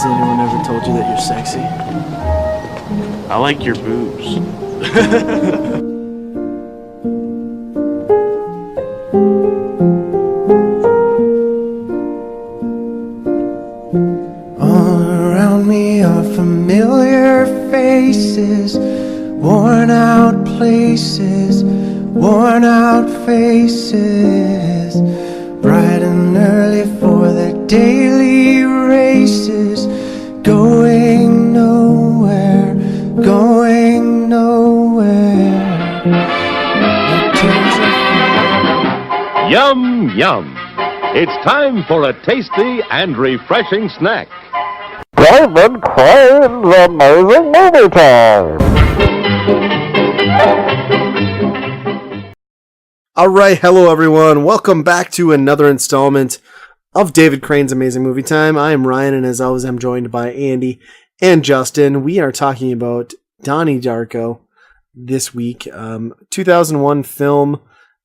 anyone ever told you that you're sexy? I like your boobs. All around me are familiar faces, worn out places, worn out faces, bright and early for their daily races, going nowhere, going nowhere. Yum, yum. It's time for a tasty and refreshing snack. David Crane's Amazing Movie Time. All right, hello everyone. Welcome back to another installment of David Crane's Amazing Movie Time. I am Ryan, and as always, I'm joined by Andy and Justin. We are talking about Donnie Darko this week, 2001 film,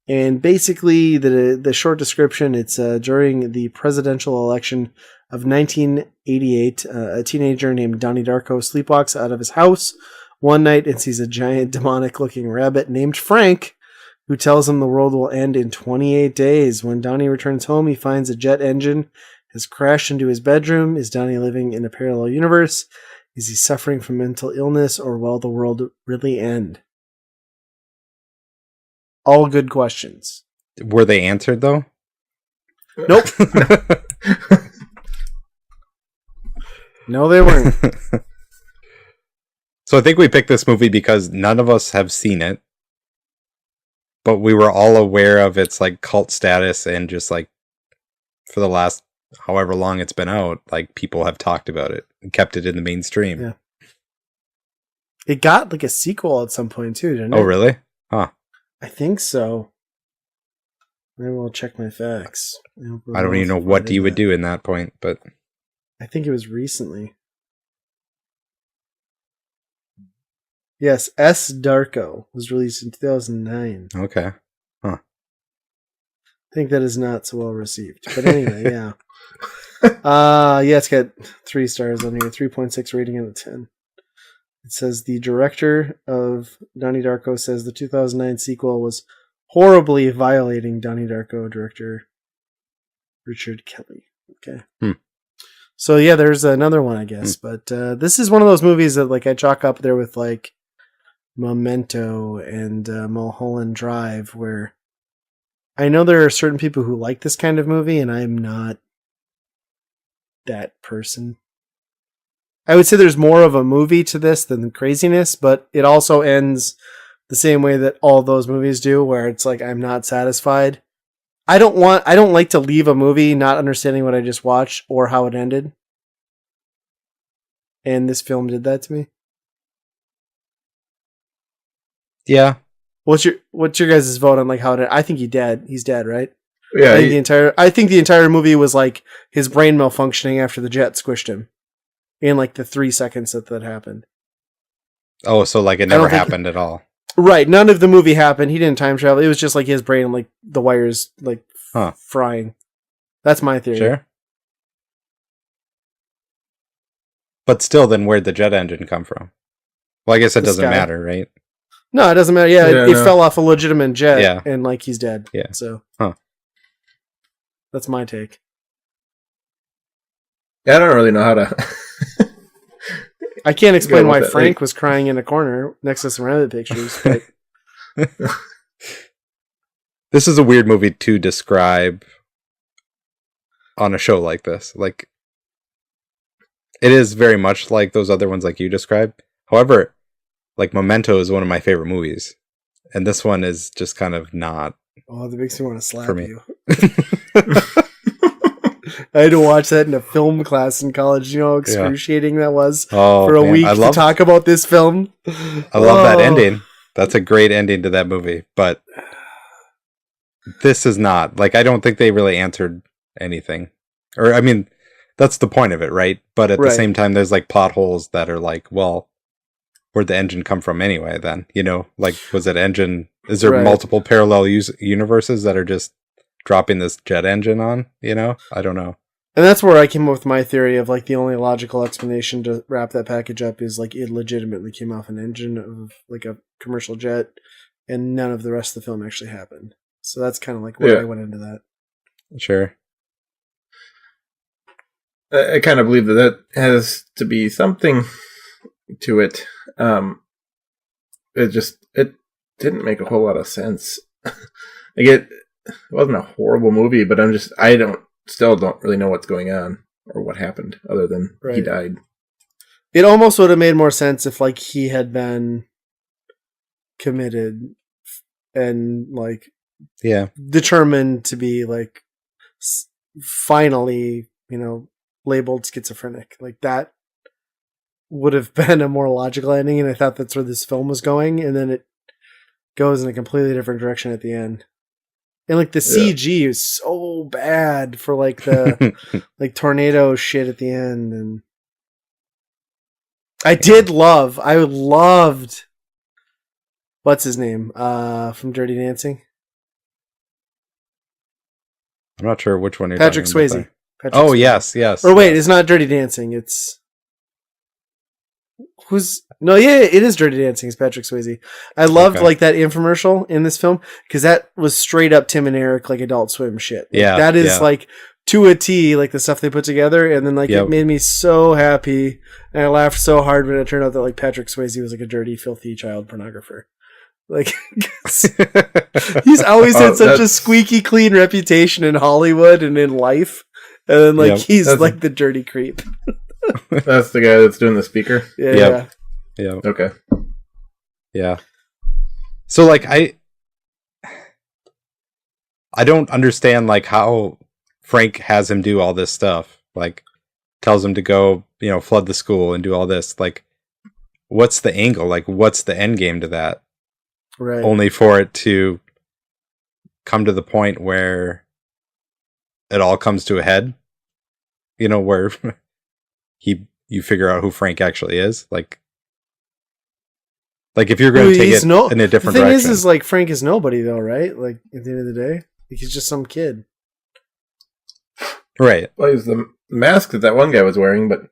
and basically the short description. It's during the presidential election of 1988. A teenager named Donnie Darko sleepwalks out of his house one night and sees a giant demonic-looking rabbit named Frank, who tells him the world will end in 28 days. When Donnie returns home, he finds a jet engine has crashed into his bedroom. Is Donnie living in a parallel universe? Is he suffering from mental illness, or will the world really end? All good questions. Were they answered, though? Nope. No, they weren't. So I think we picked this movie because none of us have seen it, but we were all aware of its like cult status, and just like for the last however long it's been out, like people have talked about it and kept it in the mainstream. Yeah. It got like a sequel at some point too, didn't it? Oh, really? Huh. I think so. Maybe I'll check my facts. I don't even know what you would do in that point, but I think it was recently. Yes, S. Darko was released in 2009. okay. I think that is not so well received. But anyway, yeah. Yeah, it's got 3 stars on here, 3.6 rating out of 10. It says the director of Donnie Darko says the 2009 sequel was horribly violating Donnie Darko director Richard Kelly. Okay. So yeah, there's another one, I guess. But this is one of those movies that like I chalk up there with like Memento and Mulholland Drive, where I know there are certain people who like this kind of movie, and I'm not that person. I would say there's more of a movie to this than craziness, but it also ends the same way that all those movies do, where it's like I'm not satisfied. I don't like to leave a movie not understanding what I just watched or how it ended. And this film did that to me. Yeah. What's your guys' vote on like how it? I think he's dead. He's dead, right? Yeah. I think the entire movie was like his brain malfunctioning after the jet squished him. In like the 3 seconds that happened. Oh, so like it never happened at all. Right. None of the movie happened. He didn't time travel. It was just like his brain, like the wires, like frying. That's my theory. Sure. But still, then where'd the jet engine come from? Well, I guess it doesn't matter, right? No, it doesn't matter. Yeah, it fell off a legitimate jet, and like he's dead. Yeah. So, that's my take. Yeah, I don't really know how to. I can't explain why Frank was crying in a corner next to some rabbit pictures. But this is a weird movie to describe on a show like this. Like, it is very much like those other ones like you described. However, like Memento is one of my favorite movies, and this one is just kind of not. Oh, that makes me want to slap for me. you. I had to watch that in a film class in college. You know how excruciating that was for a week to talk about this film. I love that ending. That's a great ending to that movie. But this is not. Like, I don't think they really answered anything. Or, I mean, that's the point of it, right? But at the same time, there's like plot holes that are like, well, where'd the engine come from anyway then? You know, like, was it engine? Is there multiple parallel universes that are just dropping this jet engine on? You know? I don't know. And that's where I came up with my theory of like the only logical explanation to wrap that package up is like it legitimately came off an engine of like a commercial jet, and none of the rest of the film actually happened. So that's kind of like where I went into that. Sure. I kind of believe that has to be something to it. It didn't make a whole lot of sense. It wasn't a horrible movie, but still don't really know what's going on or what happened other than he died. It almost would have made more sense if like he had been committed and like determined to be like finally, labeled schizophrenic. Like that would have been a more logical ending, and I thought that's where this film was going, and then it goes in a completely different direction at the end. And like the CG is so bad for like the like tornado shit at the end, and I loved what's his name from Dirty Dancing. I'm not sure which one you're Patrick talking about Swayze. there. Yes. Or wait, it's not Dirty Dancing. It's it is Dirty Dancing. It's Patrick Swayze. I loved like that infomercial in this film because that was straight up Tim and Eric like Adult Swim shit. Like, that is like to a T, like the stuff they put together, and then like it made me so happy, and I laughed so hard when it turned out that like Patrick Swayze was like a dirty, filthy child pornographer. Like he's always had such a squeaky clean reputation in Hollywood and in life, and then like he's like the dirty creep. That's the guy that's doing the speaker. Yeah. Okay. Yeah. So like I don't understand like how Frank has him do all this stuff. Like tells him to go, flood the school and do all this. Like what's the angle? Like what's the end game to that? Right. Only for it to come to the point where it all comes to a head. Where you figure out who Frank actually is. Like if you're going to take it in a different direction. The thing is like Frank is nobody though, right? Like at the end of the day, like, he's just some kid. Right. Well, he's the mask that one guy was wearing, but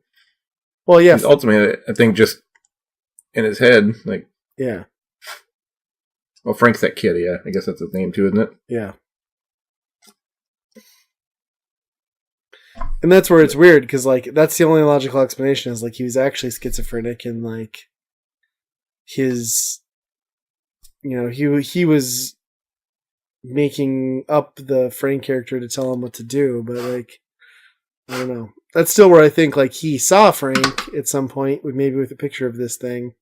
he's ultimately, I think, just in his head, like Well, Frank's that kid, yeah. I guess that's his name too, isn't it? Yeah. And that's where it's weird, because, like, that's the only logical explanation is, like, he was actually schizophrenic and, like, his, he was making up the Frank character to tell him what to do, but, like, I don't know. That's still where I think, like, he saw Frank at some point, maybe with a picture of this thing.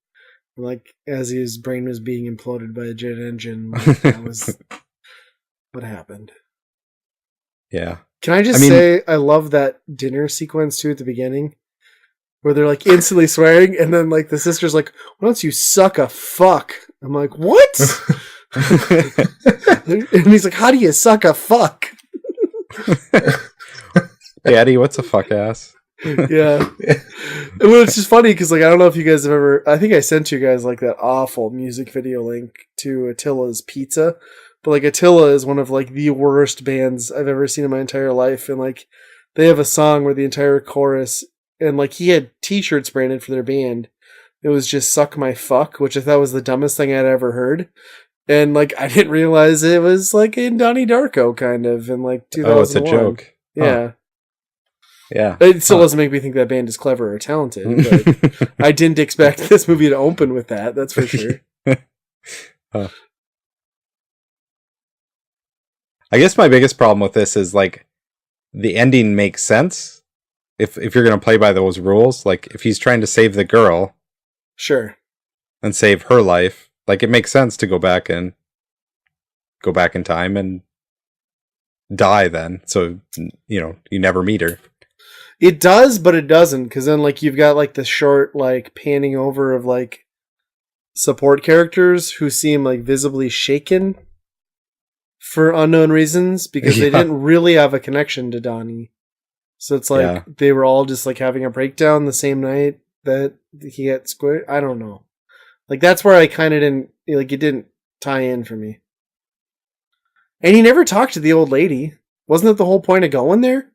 Like, as his brain was being imploded by a jet engine, like, that was what happened. Yeah. Can I just say, I love that dinner sequence, too, at the beginning, where they're, like, instantly swearing, and then, like, the sister's like, why don't you suck a fuck? I'm like, what? And he's like, how do you suck a fuck? Daddy, what's a fuck ass? Yeah. Well, it's just funny because, like, I don't know if you guys have ever, I think I sent you guys, like, that awful music video link to Attila's Pizza, but, like, Attila is one of, like, the worst bands I've ever seen in my entire life, and, like, they have a song where the entire chorus, and, like, he had t-shirts branded for their band. It was just Suck My Fuck, which I thought was the dumbest thing I'd ever heard, and, like, I didn't realize it was, like, in Donnie Darko, kind of, in, like, 2001. Oh, it's a joke. Yeah. Huh. Yeah. It still doesn't make me think that band is clever or talented, but I didn't expect this movie to open with that, that's for sure. I guess my biggest problem with this is, like, the ending makes sense if you're going to play by those rules. Like, if he's trying to save the girl, sure, and save her life, like, it makes sense to go back in time and die then, so you never meet her. It does, but it doesn't, because then, like, you've got, like, the short, like, panning over of, like, support characters who seem, like, visibly shaken for unknown reasons, because they didn't really have a connection to Donnie. So it's like, they were all just, like, having a breakdown the same night that he got squared. I don't know. Like, that's where I kind of didn't, like, it didn't tie in for me. And he never talked to the old lady. Wasn't that the whole point of going there?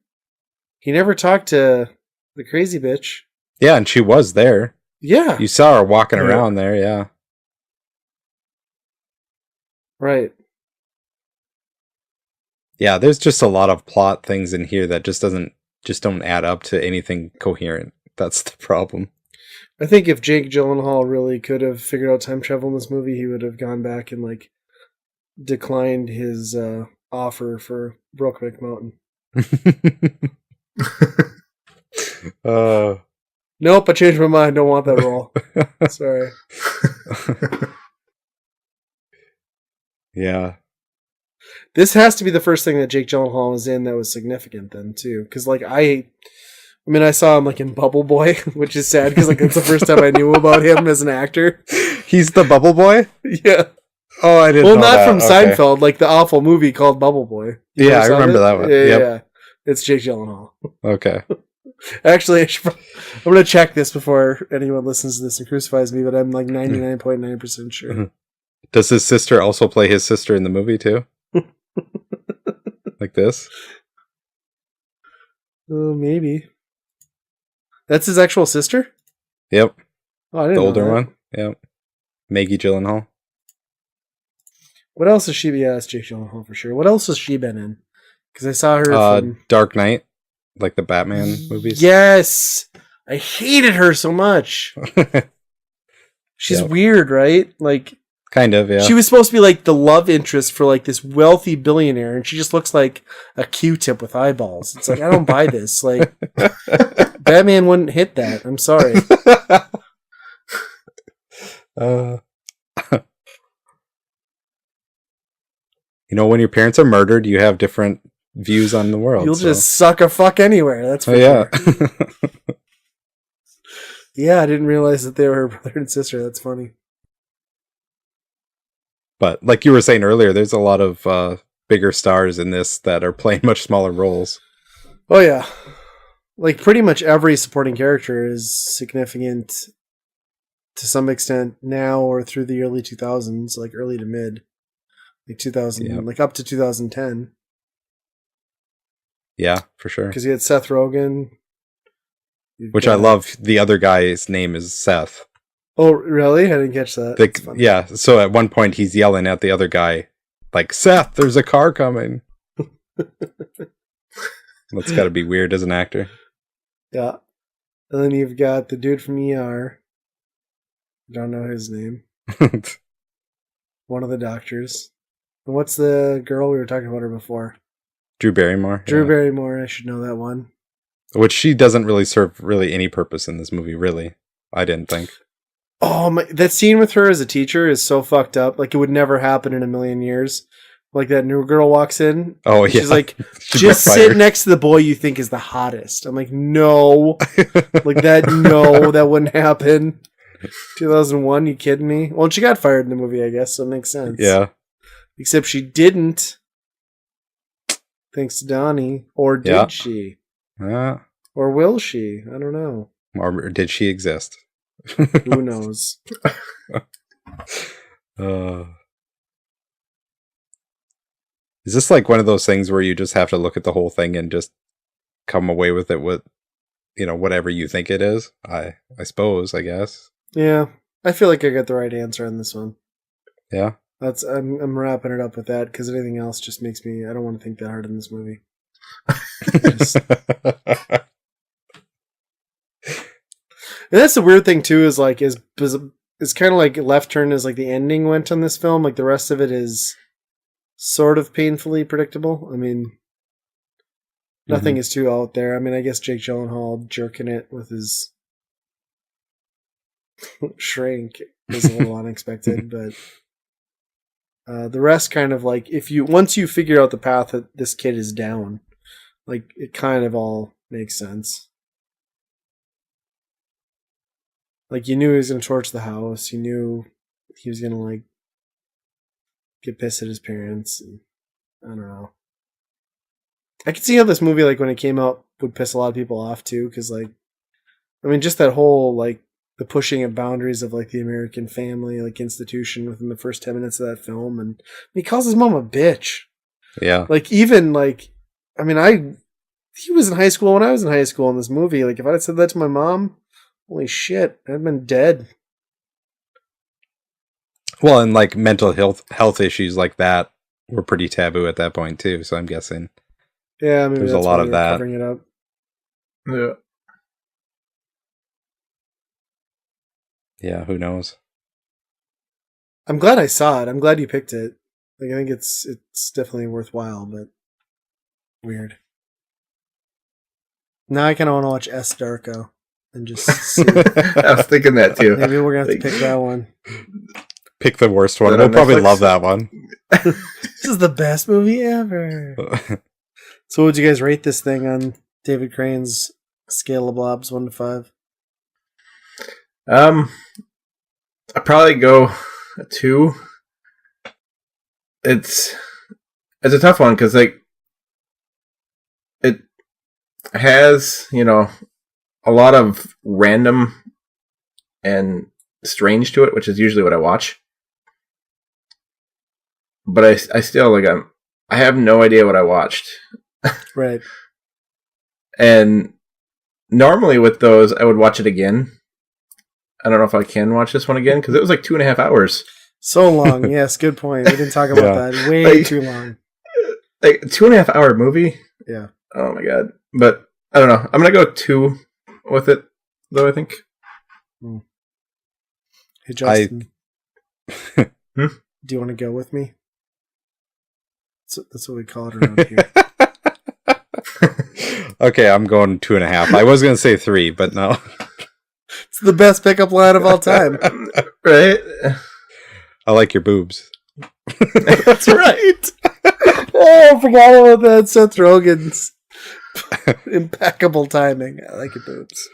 He never talked to the crazy bitch. Yeah, and she was there. Yeah. You saw her walking around there, yeah. Right. Yeah, there's just a lot of plot things in here that just don't add up to anything coherent. That's the problem. I think if Jake Gyllenhaal really could have figured out time travel in this movie, he would have gone back and like declined his offer for Brokeback Mountain. Nope, I changed my mind. Don't want that role. Sorry. Yeah. This has to be the first thing that Jake Gyllenhaal was in that was significant then too, because like I saw him like in Bubble Boy, which is sad because like that's the first time I knew about him as an actor. He's the Bubble Boy? Yeah. Oh, I didn't. Well, not that. From Seinfeld, like the awful movie called Bubble Boy. Yeah, I remember that one. Yeah. It's Jake Gyllenhaal. Okay. Actually, I'm going to check this before anyone listens to this and crucifies me, but I'm like 99.9% sure. Does his sister also play his sister in the movie too? Like this? Oh, maybe. That's his actual sister? Yep. Oh, I didn't the know older that. one? Yep. Maggie Gyllenhaal. What else has she been? Yeah, it's Jake Gyllenhaal for sure. What else has she been in? Because I saw her from Dark Knight, like the Batman movies. Yes! I hated her so much. She's weird, right? Like, kind of, yeah. She was supposed to be like the love interest for like this wealthy billionaire, and she just looks like a Q-tip with eyeballs. It's like, I don't buy this. Like, Batman wouldn't hit that. I'm sorry. When your parents are murdered, you have different views on the world. You'll just suck a fuck anywhere. That's for sure. Yeah, I didn't realize that they were brother and sister. That's funny. But like you were saying earlier, there's a lot of bigger stars in this that are playing much smaller roles. Oh, yeah. Like, pretty much every supporting character is significant to some extent now or through the early 2000s, like early to mid. Like 2000, like up to 2010. Yeah, for sure. Because you had Seth Rogen. Which I love. The other guy's name is Seth. Oh, really? I didn't catch that. Yeah, so at one point he's yelling at the other guy, like, Seth, there's a car coming. That's got to be weird as an actor. Yeah. And then you've got the dude from ER. Don't know his name. One of the doctors. And what's the girl? We were talking about her before. Drew Barrymore. Drew Barrymore, I should know that one. Which she doesn't really serve really any purpose in this movie, really. I didn't think. Oh, that scene with her as a teacher is so fucked up. Like, it would never happen in a million years. Like, that new girl walks in. Oh, yeah. She's like, just sit next to the boy you think is the hottest. I'm like, no. Like, that wouldn't happen. 2001, you kidding me? Well, she got fired in the movie, I guess, so it makes sense. Yeah. Except she didn't. Thanks to Donnie. Or did she? Or will she? I don't know. Or did she exist? Who knows? Is this like one of those things where you just have to look at the whole thing and just come away with it with, whatever you think it is? I suppose, I guess. Yeah. I feel like I got the right answer on this one. Yeah. I'm wrapping it up with that because anything else just makes me, I don't want to think that hard in this movie. And that's the weird thing too, is like, is kind of like Left Turn is like the ending went on this film. Like the rest of it is sort of painfully predictable. I mean, nothing is too out there. I mean, I guess Jake Gyllenhaal jerking it with his shrink is a little unexpected, but the rest kind of like, once you figure out the path that this kid is down, like it kind of all makes sense. Like, you knew he was going to torch the house. You knew he was going to, like, get pissed at his parents. And, I don't know. I could see how this movie, like, when it came out, would piss a lot of people off, too. Because, like, I mean, just that whole, like, the pushing of boundaries of, like, the American family, like, institution within the first 10 minutes of that film. And he calls his mom a bitch. Yeah. Like, even, like, I mean, he was in high school when I was in high school in this movie. Like, if I'd said that to my mom, holy shit, I'd been dead. Well, and like mental health issues like that were pretty taboo at that point too. So I'm guessing, yeah, maybe there's that's a lot why of they were that. covering it up. Yeah. Yeah, who knows? I'm glad I saw it. I'm glad you picked it. Like, I think it's definitely worthwhile, but weird. Now I kind of want to watch S. Darko and just see. I was thinking that too. Maybe we're gonna have to pick that one. Pick the worst one. Is that We'll on probably Netflix? love that one. This is the best movie ever. So, would you guys rate this thing on David Crane's scale of blobs 1 to 5? I'd probably go a 2. It's a tough one because like it has, you know, a lot of random and strange to it, which is usually what I watch. But I still like I have no idea what I watched. Right. And normally with those, I would watch it again. I don't know if I can watch this one again because it was like 2.5 hours. So long. Yes, good point. We didn't talk about that. Way Like- too long. Like a 2.5 hour movie. Yeah. Oh my god. But I don't know. I'm gonna go 2 with it, though. I think. Hey, Justin. Hmm? Do you want to go with me? That's what we call it around here. Okay, I'm going 2.5. I was going to say 3, but no. It's the best pickup line of all time. Right. I like your boobs. That's right. Oh, I forgot about that. Seth Rogen's impeccable timing. I like your boobs.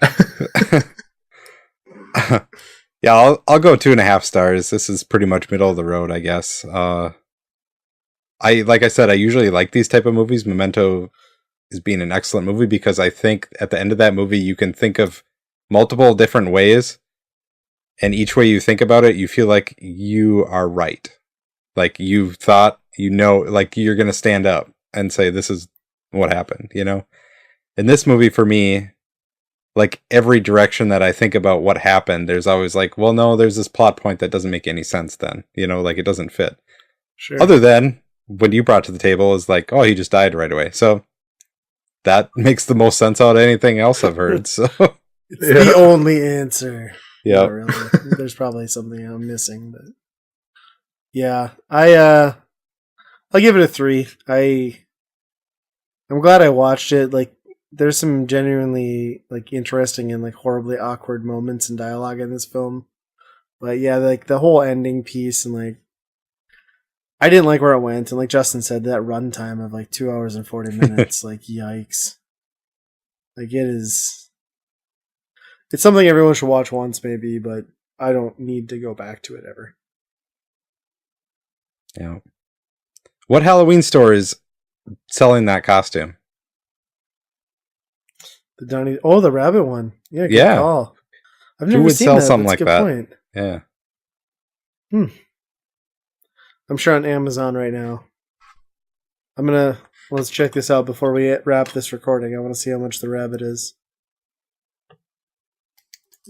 Yeah, I'll go 2.5 stars. This is pretty much middle of the road, I guess. Like I said, I usually like these type of movies. Memento is being an excellent movie because I think at the end of that movie, you can think of multiple different ways, and each way you think about it, you feel like you are right. Like you thought, you know, like you're going to stand up and say, this is what happened, you know? In this movie, for me, like every direction that I think about what happened, there's always like, well, no, there's this plot point that doesn't make any sense then, you know, like it doesn't fit. Sure. Other than what you brought to the table is like, oh, he just died right away. So that makes the most sense out of anything else I've heard. So It's the only answer. yeah. Not really. There's probably something I'm missing, but yeah, I'll give it a 3. I'm glad I watched it. Like, there's some genuinely like interesting and like horribly awkward moments and dialogue in this film, but yeah, like the whole ending piece and like I didn't like where it went, and like Justin said, that runtime of like 2 hours and 40 minutes, like yikes. Like it's something everyone should watch once maybe, but I don't need to go back to it ever. Yeah. What Halloween store is selling that costume? The Donnie, the rabbit one. Yeah, good Yeah. call. I've Who never would seen sell that. something That's a like good that? point. Yeah. I'm sure on Amazon right now. Let's check this out before we wrap this recording. I want to see how much the rabbit is.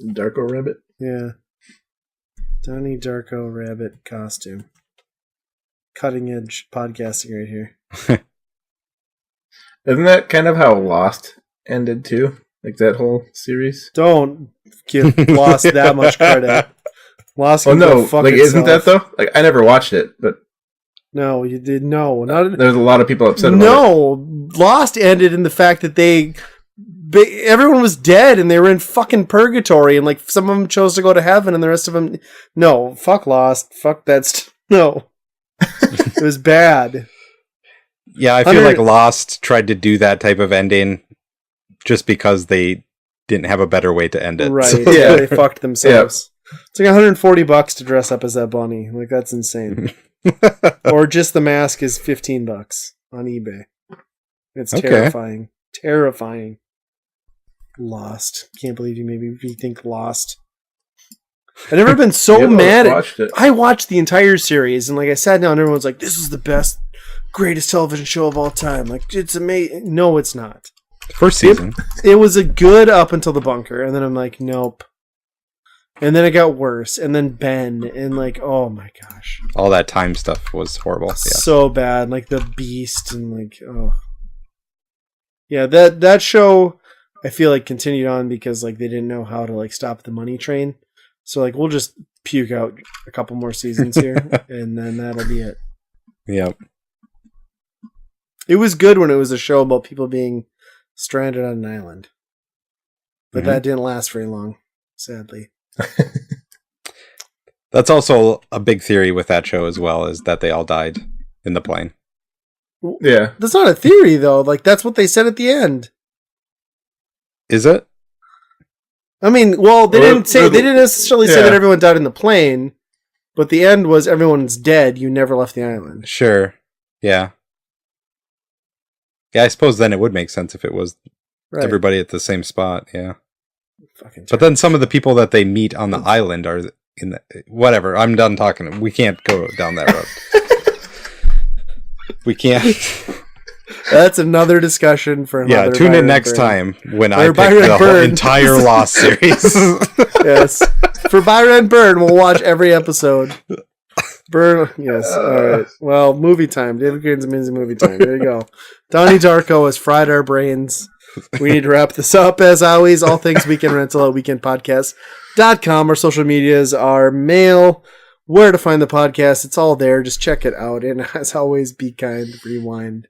Darko Rabbit. Yeah. Donnie Darko rabbit costume. Cutting edge podcasting right here. Isn't that kind of how Lost ended too? Like that whole series? Don't give Lost that much credit. Lost Oh can go no, fuck like itself. isn't that though? Like I never watched it, but No, you did no. Not there's a lot of people upset about it. no. Lost ended in the fact that everyone was dead and they were in fucking purgatory, and like some of them chose to go to heaven and the rest of them no. Fuck Lost. Fuck that. No. It was bad. Yeah, I feel like Lost tried to do that type of ending just because they didn't have a better way to end it. Right. So- Yeah, they fucked themselves. It's like $140 to dress up as that bunny. Like, that's insane. Or just the mask is $15 on eBay. It's Okay. terrifying. Terrifying. Lost. Can't believe you made me rethink Lost. I've never been so Yeah, mad at watched it. I watched the entire series, and like I sat down and everyone's like, this is the best, greatest television show of all time. Like, it's amazing. No, it's not. First season. It was a good up until the bunker, and then I'm like, nope. And then it got worse, and then Ben, and like, oh my gosh. All that time stuff was horrible. Yeah. So bad. Like the Beast, and like, oh. Yeah, that show, I feel like continued on because like they didn't know how to like stop the money train. So like, we'll just puke out a couple more seasons here, and then that'll be it. Yep. It was good when it was a show about people being stranded on an island. But that didn't last very long, sadly. That's also a big theory with that show as well, is that they all died in the plane. Yeah. That's not a theory, though. Like, that's what they said at the end. Is it? I mean, well, they didn't necessarily say that everyone died in the plane, but the end was everyone's dead. You never left the island. Sure. Yeah. Yeah, I suppose then it would make sense if it was everybody at the same spot. Yeah. But then some of the people that they meet on the island are in the... Whatever, I'm done talking. We can't go down that road. We can't... That's another discussion for another... Yeah, tune in next time when I pick the whole entire Lost series. Yes. For Byron Byrne, we'll watch every episode. Byrne, yes. All right. Well, movie time. David Green's Amazing Movie Time. There you go. Donnie Darko has fried our brains. We need to wrap this up. As always, all things Weekend Rental at weekendpodcast.com. Our social medias, our mail, where to find the podcast. It's all there. Just check it out. And as always, be kind, rewind.